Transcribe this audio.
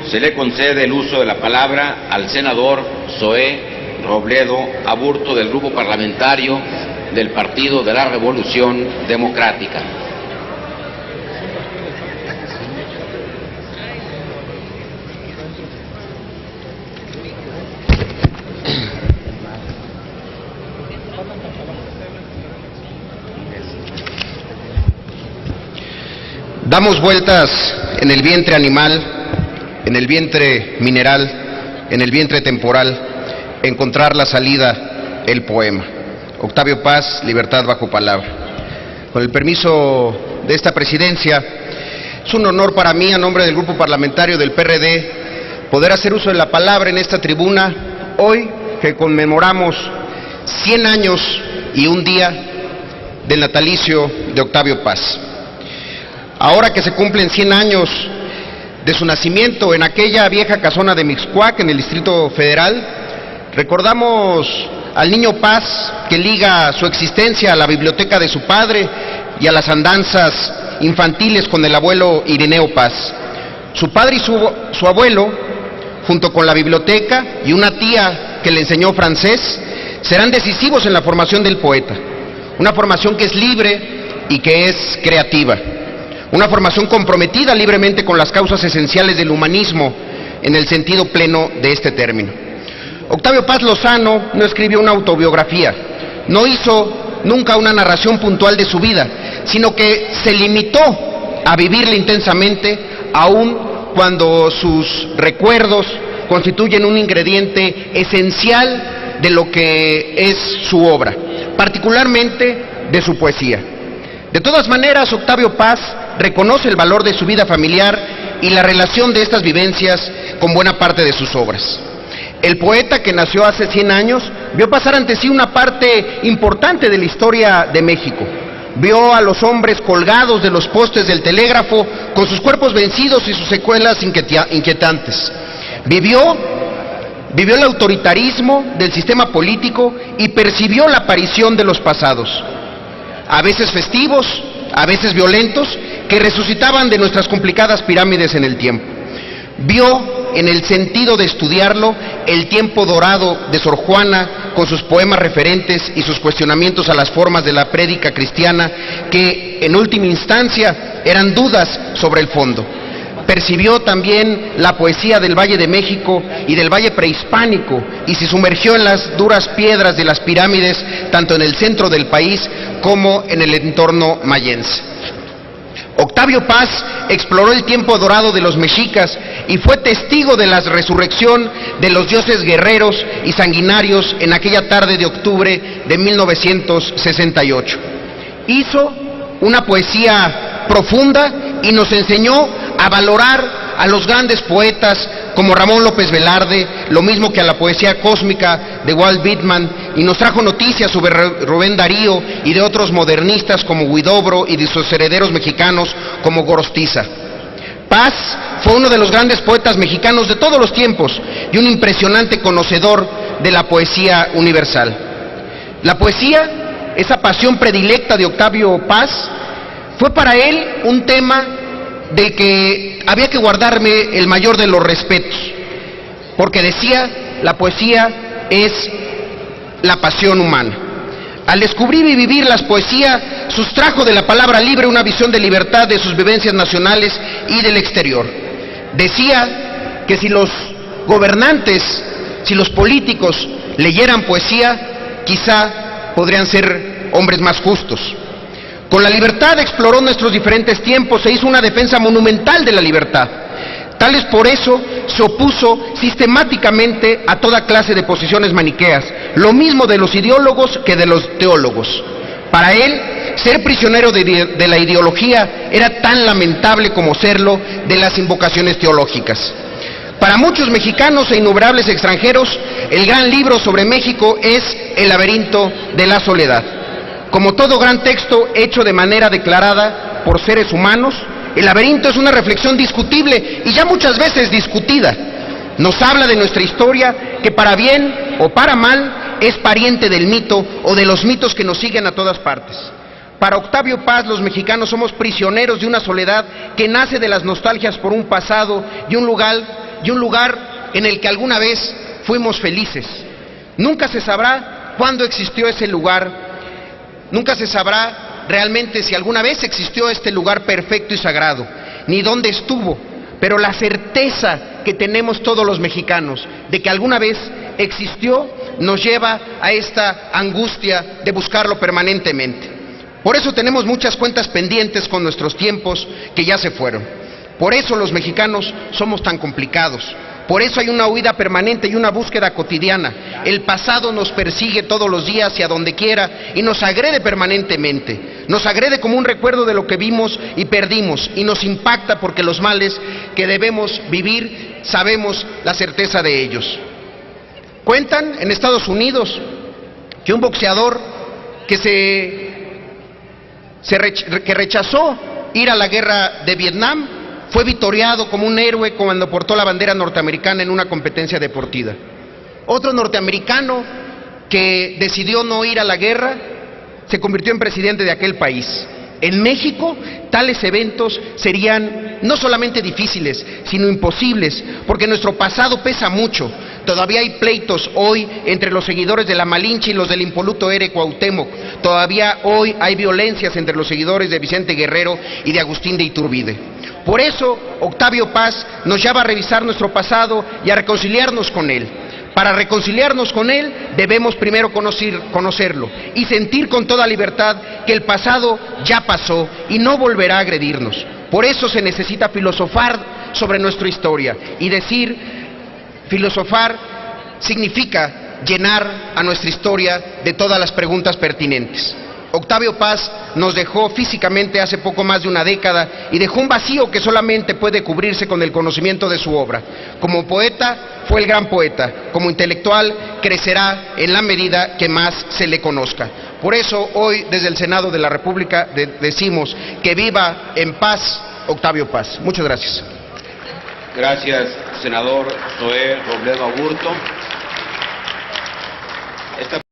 se le concede el uso de la palabra al senador Zoé Robledo Aburto, del Grupo Parlamentario del Partido de la Revolución Democrática. Damos vueltas en el vientre animal, en el vientre mineral, en el vientre temporal, encontrar la salida, el poema. Octavio Paz, Libertad bajo palabra. Con el permiso de esta presidencia, es un honor para mí, a nombre del Grupo Parlamentario del PRD, poder hacer uso de la palabra en esta tribuna, hoy que conmemoramos 100 años y un día del natalicio de Octavio Paz. Ahora que se cumplen 100 años de su nacimiento en aquella vieja casona de Mixcoac, en el Distrito Federal, recordamos al niño Paz, que liga su existencia a la biblioteca de su padre y a las andanzas infantiles con el abuelo Irineo Paz. Su padre y su abuelo, junto con la biblioteca y una tía que le enseñó francés, serán decisivos en la formación del poeta. Una formación que es libre y que es creativa. Una formación comprometida libremente con las causas esenciales del humanismo en el sentido pleno de este término. Octavio Paz Lozano no escribió una autobiografía, no hizo nunca una narración puntual de su vida, sino que se limitó a vivirla intensamente, aun cuando sus recuerdos constituyen un ingrediente esencial de lo que es su obra, particularmente de su poesía. De todas maneras, Octavio Paz reconoce el valor de su vida familiar y la relación de estas vivencias con buena parte de sus obras. El poeta, que nació hace 100 años, vio pasar ante sí una parte importante de la historia de México. Vio a los hombres colgados de los postes del telégrafo, con sus cuerpos vencidos y sus secuelas inquietantes. Vivió el autoritarismo del sistema político y percibió la aparición de los pasados, a veces festivos, a veces violentos, que resucitaban de nuestras complicadas pirámides en el tiempo. Vio, en el sentido de estudiarlo, el tiempo dorado de Sor Juana, con sus poemas referentes y sus cuestionamientos a las formas de la prédica cristiana, que en última instancia eran dudas sobre el fondo. Percibió también la poesía del Valle de México y del Valle prehispánico, y se sumergió en las duras piedras de las pirámides, tanto en el centro del país como en el entorno mayense. Octavio Paz exploró el tiempo dorado de los mexicas y fue testigo de la resurrección de los dioses guerreros y sanguinarios en aquella tarde de octubre de 1968. Hizo una poesía profunda y nos enseñó a valorar a los grandes poetas como Ramón López Velarde, lo mismo que a la poesía cósmica de Walt Whitman, y nos trajo noticias sobre Rubén Darío y de otros modernistas como Huidobro y de sus herederos mexicanos como Gorostiza. Paz fue uno de los grandes poetas mexicanos de todos los tiempos y un impresionante conocedor de la poesía universal. La poesía, esa pasión predilecta de Octavio Paz, fue para él un tema del que había que guardarme el mayor de los respetos, porque decía, la poesía es la pasión humana. Al descubrir y vivir las poesías, sustrajo de la palabra libre una visión de libertad de sus vivencias nacionales y del exterior. Decía que si los gobernantes, si los políticos leyeran poesía, quizá podrían ser hombres más justos. Con la libertad exploró nuestros diferentes tiempos e hizo una defensa monumental de la libertad. Tal es por eso se opuso sistemáticamente a toda clase de posiciones maniqueas, lo mismo de los ideólogos que de los teólogos. Para él, ser prisionero de la ideología era tan lamentable como serlo de las invocaciones teológicas. Para muchos mexicanos e innumerables extranjeros, el gran libro sobre México es El laberinto de la soledad. Como todo gran texto hecho de manera declarada por seres humanos, El laberinto es una reflexión discutible y ya muchas veces discutida. Nos habla de nuestra historia, que para bien o para mal es pariente del mito o de los mitos que nos siguen a todas partes. Para Octavio Paz, los mexicanos somos prisioneros de una soledad que nace de las nostalgias por un pasado y un lugar en el que alguna vez fuimos felices. Nunca se sabrá cuándo existió ese lugar, nunca se sabrá realmente si alguna vez existió este lugar perfecto y sagrado, ni dónde estuvo, pero la certeza que tenemos todos los mexicanos de que alguna vez existió nos lleva a esta angustia de buscarlo permanentemente. Por eso tenemos muchas cuentas pendientes con nuestros tiempos que ya se fueron. Por eso los mexicanos somos tan complicados. Por eso hay una huida permanente y una búsqueda cotidiana. El pasado nos persigue todos los días y a donde quiera y nos agrede permanentemente. Nos agrede como un recuerdo de lo que vimos y perdimos y nos impacta porque los males que debemos vivir sabemos la certeza de ellos. Cuentan en Estados Unidos que un boxeador que rechazó ir a la guerra de Vietnam fue victoriado como un héroe cuando portó la bandera norteamericana en una competencia deportiva. Otro norteamericano que decidió no ir a la guerra se convirtió en presidente de aquel país. En México, tales eventos serían no solamente difíciles, sino imposibles, porque nuestro pasado pesa mucho. Todavía hay pleitos hoy entre los seguidores de la Malinche y los del impoluto Ere Cuauhtémoc. Todavía hoy hay violencias entre los seguidores de Vicente Guerrero y de Agustín de Iturbide. Por eso, Octavio Paz nos llama a revisar nuestro pasado y a reconciliarnos con él. Para reconciliarnos con él, debemos primero conocerlo y sentir con toda libertad que el pasado ya pasó y no volverá a agredirnos. Por eso se necesita filosofar sobre nuestra historia y filosofar significa llenar a nuestra historia de todas las preguntas pertinentes. Octavio Paz nos dejó físicamente hace poco más de una década y dejó un vacío que solamente puede cubrirse con el conocimiento de su obra. Como poeta, fue el gran poeta. Como intelectual, crecerá en la medida que más se le conozca. Por eso, hoy, desde el Senado de la República, decimos que viva en paz Octavio Paz. Muchas gracias. Gracias, senador Zoé Robledo Aburto.